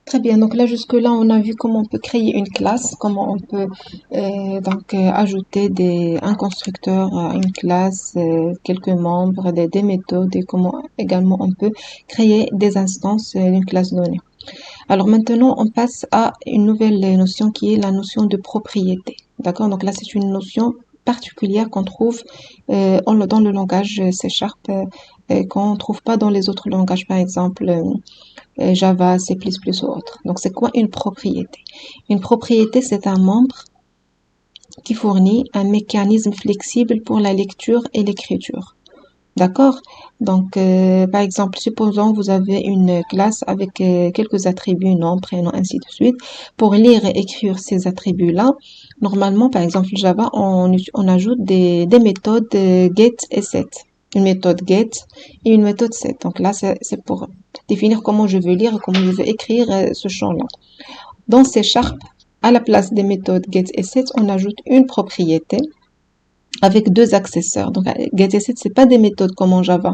Très bien, donc là jusque-là on a vu comment on peut créer une classe, comment on peut ajouter un constructeur à une classe, quelques membres, des méthodes et comment également on peut créer des instances d'une classe donnée. Alors maintenant on passe à une nouvelle notion qui est la notion de propriété. D'accord? Donc là c'est une notion particulière qu'on trouve dans le langage C# qu'on ne trouve pas dans les autres langages, par exemple Java, C++ ou autre. Donc, c'est quoi une propriété? Une propriété, c'est un membre qui fournit un mécanisme flexible pour la lecture et l'écriture. D'accord? Donc, par exemple, supposons vous avez une classe avec quelques attributs, nom, prénom, ainsi de suite. Pour lire et écrire ces attributs-là, normalement, par exemple, Java, on ajoute des méthodes get et set. Une méthode get et une méthode set. Donc là, c'est pour définir comment je veux lire et comment je veux écrire ce champ-là. Dans C#, à la place des méthodes get et set, on ajoute une propriété avec deux accesseurs. Donc, get et set, c'est pas des méthodes comme en Java.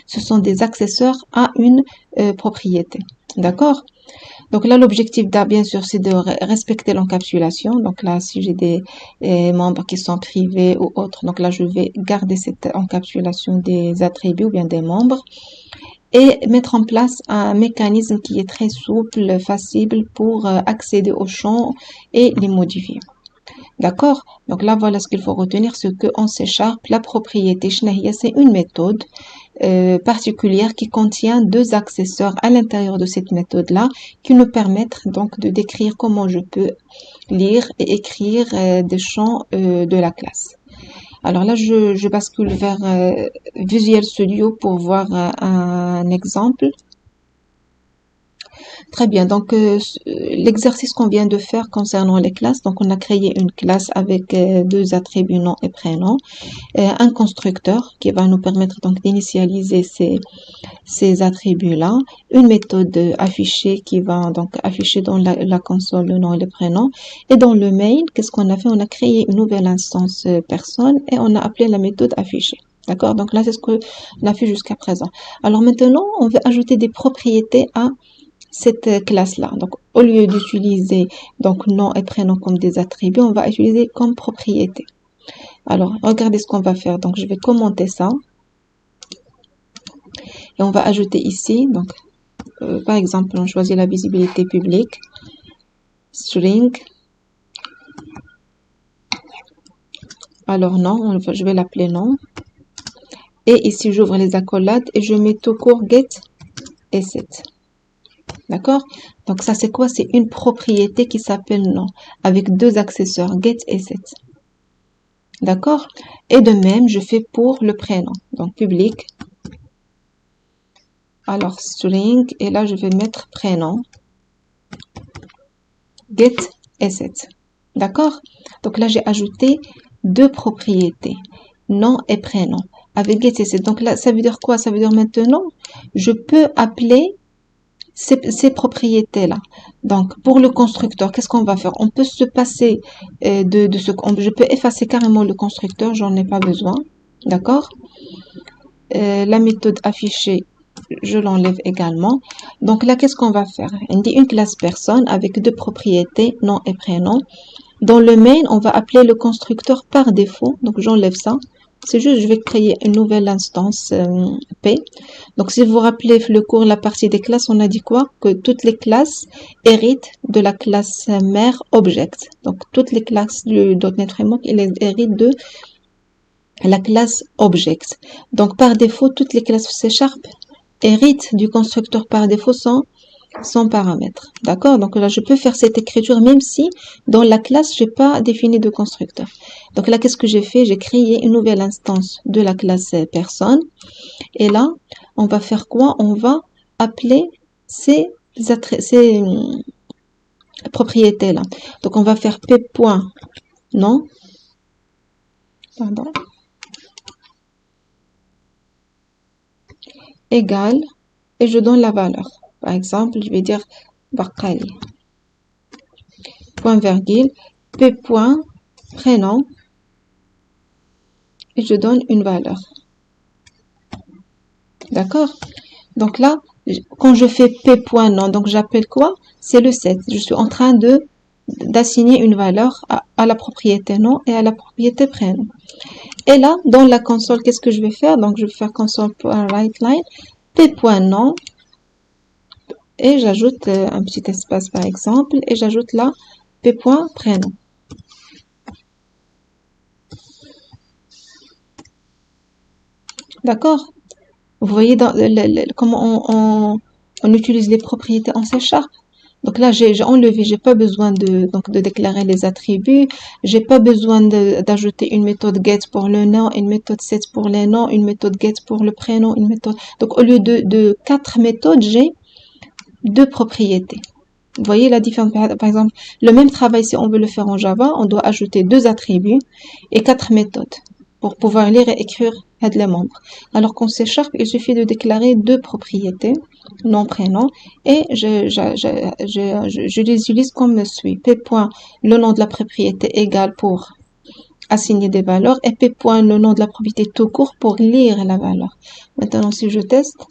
Ce sont des accesseurs à une propriété. D'accord? Donc là, l'objectif, bien sûr, c'est de respecter l'encapsulation. Donc là, si j'ai des membres qui sont privés ou autres, donc là, je vais garder cette encapsulation des attributs ou bien des membres et mettre en place un mécanisme qui est très souple, facile pour accéder aux champs et les modifier. D'accord? Donc là, voilà ce qu'il faut retenir, ce que en C#, la propriété chenahia, c'est une méthode particulière qui contient deux accesseurs à l'intérieur de cette méthode-là qui nous permettent donc de décrire comment je peux lire et écrire des champs de la classe. Alors là, je bascule vers Visual Studio pour voir un exemple. Très bien, donc l'exercice qu'on vient de faire concernant les classes, donc on a créé une classe avec deux attributs nom et prénom, un constructeur qui va nous permettre donc d'initialiser ces attributs-là, une méthode affichée qui va donc afficher dans la console le nom et le prénom, et dans le mail, qu'est-ce qu'on a fait? On a créé une nouvelle instance personne et on a appelé la méthode affichée. D'accord? Donc là, c'est ce qu'on a fait jusqu'à présent. Alors maintenant, on veut ajouter des propriétés à cette classe-là. Donc, au lieu d'utiliser donc nom et prénom comme des attributs, on va utiliser comme propriété. Alors, regardez ce qu'on va faire. Donc, je vais commenter ça. Et on va ajouter ici, donc, par exemple, on choisit la visibilité publique, string. Alors, non, je vais l'appeler non. Et ici, j'ouvre les accolades et je mets tout court get et set. D'accord? Donc ça c'est quoi? C'est une propriété qui s'appelle nom avec deux accesseurs get et set. D'accord? Et de même, je fais pour le prénom. Donc public. Alors string et là je vais mettre prénom get et set. D'accord? Donc là j'ai ajouté deux propriétés, nom et prénom avec get et set. Donc là ça veut dire quoi? Ça veut dire maintenant je peux appeler ces propriétés-là. Donc, pour le constructeur, qu'est-ce qu'on va faire? On peut se passer je peux effacer carrément le constructeur, j'en ai pas besoin. D'accord? La méthode affichée, je l'enlève également. Donc là, qu'est-ce qu'on va faire? On dit une classe personne avec deux propriétés, nom et prénom. Dans le main, on va appeler le constructeur par défaut. Donc, j'enlève ça. C'est juste, je vais créer une nouvelle instance P. Donc, si vous vous rappelez le cours, la partie des classes, on a dit quoi? Que toutes les classes héritent de la classe mère object. Donc, toutes les classes du .NET Framework, elles héritent de la classe object. Donc, par défaut, toutes les classes C# héritent du constructeur par défaut sans paramètres. D'accord? Donc là, je peux faire cette écriture même si dans la classe, je n'ai pas défini de constructeur. Donc là, qu'est-ce que j'ai fait? J'ai créé une nouvelle instance de la classe personne. Et là, on va faire quoi? On va appeler ces propriétés-là. Donc on va faire p.nom. Pardon. Égal. Et je donne la valeur. Par exemple, je vais dire Bakali. Point virgule, p. Prénom. Et je donne une valeur. D'accord? Donc là, Quand je fais p.nom, donc j'appelle quoi? C'est le set. Je suis en train de d'assigner une valeur à la propriété nom et à la propriété prénom. Et là, dans la console, qu'est-ce que je vais faire? Donc, je vais faire console.writeLine, p.nom, et j'ajoute un petit espace par exemple, et j'ajoute là p.prénom. D'accord? Vous voyez comment on utilise les propriétés en C#. Donc là, j'ai enlevé, j'ai pas besoin de déclarer les attributs, j'ai pas besoin d'ajouter une méthode get pour le nom, une méthode set pour les noms, une méthode get pour le prénom, une méthode. Donc au lieu de 4 méthodes, j'ai 2 propriétés. Vous voyez la différence? Par exemple, le même travail, si on veut le faire en Java, on doit ajouter 2 attributs et 4 méthodes pour pouvoir lire et écrire les membres. Alors qu'en C#, il suffit de déclarer 2 propriétés, nom, prénom, et je les utilise comme suit. P. le nom de la propriété égale pour assigner des valeurs et P. le nom de la propriété tout court pour lire la valeur. Maintenant, si je teste,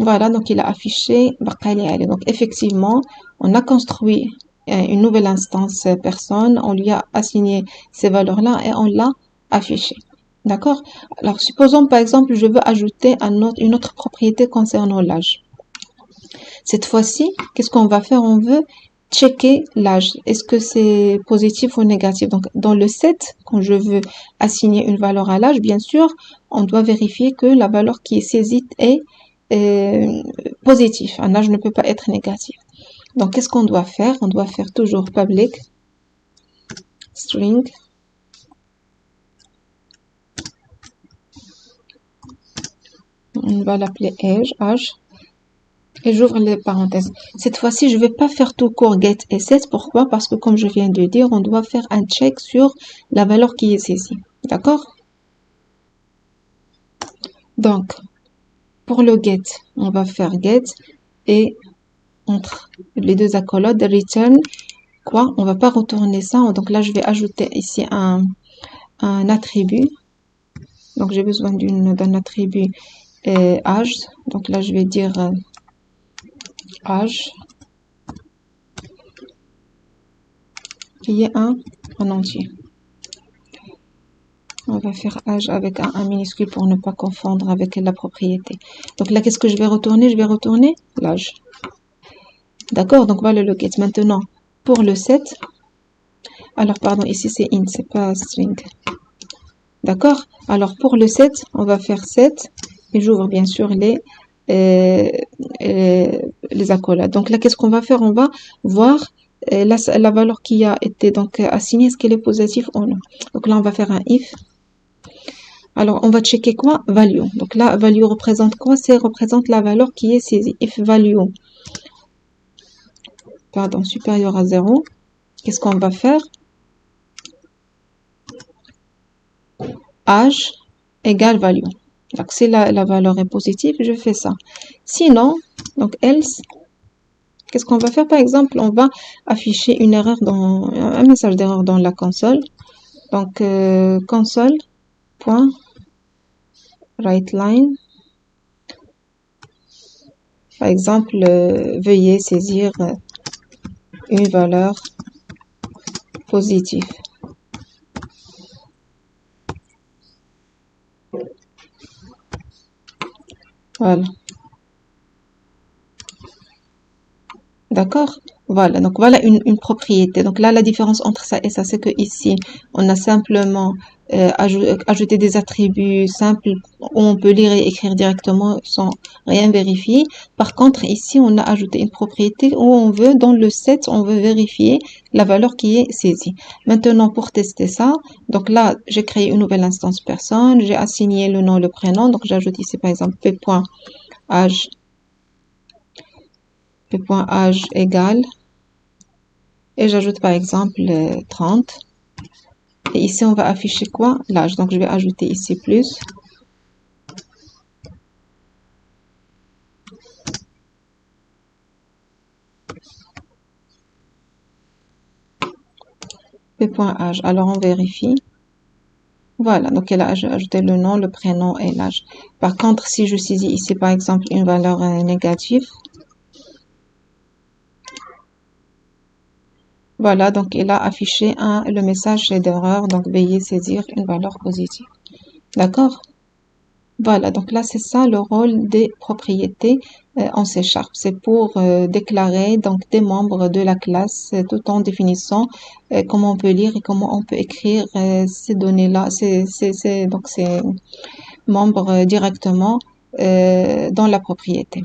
voilà, donc il a affiché Baqali Ali. Donc effectivement, on a construit une nouvelle instance personne, on lui a assigné ces valeurs-là et on l'a affiché. D'accord? Alors supposons par exemple, je veux ajouter une autre propriété concernant l'âge. Cette fois-ci, qu'est-ce qu'on va faire? On veut checker l'âge. Est-ce que c'est positif ou négatif? Donc dans le set, quand je veux assigner une valeur à l'âge, bien sûr, on doit vérifier que la valeur qui est saisie est positif. Un âge ne peut pas être négatif. Donc, qu'est-ce qu'on doit faire? On doit faire toujours public string on va l'appeler âge et j'ouvre les parenthèses. Cette fois-ci, je ne vais pas faire tout court get et set. Pourquoi? Parce que comme je viens de dire, on doit faire un check sur la valeur qui est saisie. D'accord? Donc, pour le get, on va faire get et entre les deux accolades, return quoi? On va pas retourner ça. Donc là, je vais ajouter ici un attribut. Donc j'ai besoin d'un attribut âge. Donc là, je vais dire âge qui est un entier. On va faire âge avec un minuscule pour ne pas confondre avec la propriété. Donc là, qu'est-ce que je vais retourner? Je vais retourner l'âge. D'accord? Donc voilà le get. Maintenant, pour le set, alors pardon, ici c'est int, c'est pas string. D'accord? Alors pour le set, on va faire set et j'ouvre bien sûr les accolades. Donc là, qu'est-ce qu'on va faire? On va voir la valeur qui a été donc assignée, est-ce qu'elle est positive ou non. Donc là, on va faire un if. Alors, on va checker quoi? Value. Donc là, value représente quoi? C'est représente la valeur qui est saisie. If value, pardon, supérieur à 0, qu'est-ce qu'on va faire? Âge égale value. Donc, si la valeur est positive, je fais ça. Sinon, donc else, qu'est-ce qu'on va faire? Par exemple, on va afficher une erreur un message d'erreur dans la console. Donc, console.writeLine. Par exemple, veuillez saisir une valeur positive. Voilà. D'accord? Voilà. Donc, voilà une propriété. Donc là, la différence entre ça et ça, c'est que ici, on a simplement ajouté des attributs simples où on peut lire et écrire directement sans rien vérifier. Par contre, ici, on a ajouté une propriété où on veut, dans le set, on veut vérifier la valeur qui est saisie. Maintenant, pour tester ça, donc là, j'ai créé une nouvelle instance personne, j'ai assigné le nom et le prénom. Donc, j'ajoute ici, par exemple, p.âge p.âge égale et j'ajoute par exemple 30 et ici on va afficher quoi? L'âge. Donc je vais ajouter ici plus p.âge. Alors on vérifie. Voilà, donc elle a ajouté le nom, le prénom et l'âge. Par contre, si je saisis ici, par exemple, une valeur négative, voilà, donc elle a affiché le message d'erreur, donc veuillez saisir une valeur positive. D'accord? Voilà, donc là, c'est ça le rôle des propriétés en C Sharp. C'est pour déclarer donc des membres de la classe tout en définissant comment on peut lire et comment on peut écrire ces données-là, donc ces membres directement dans la propriété.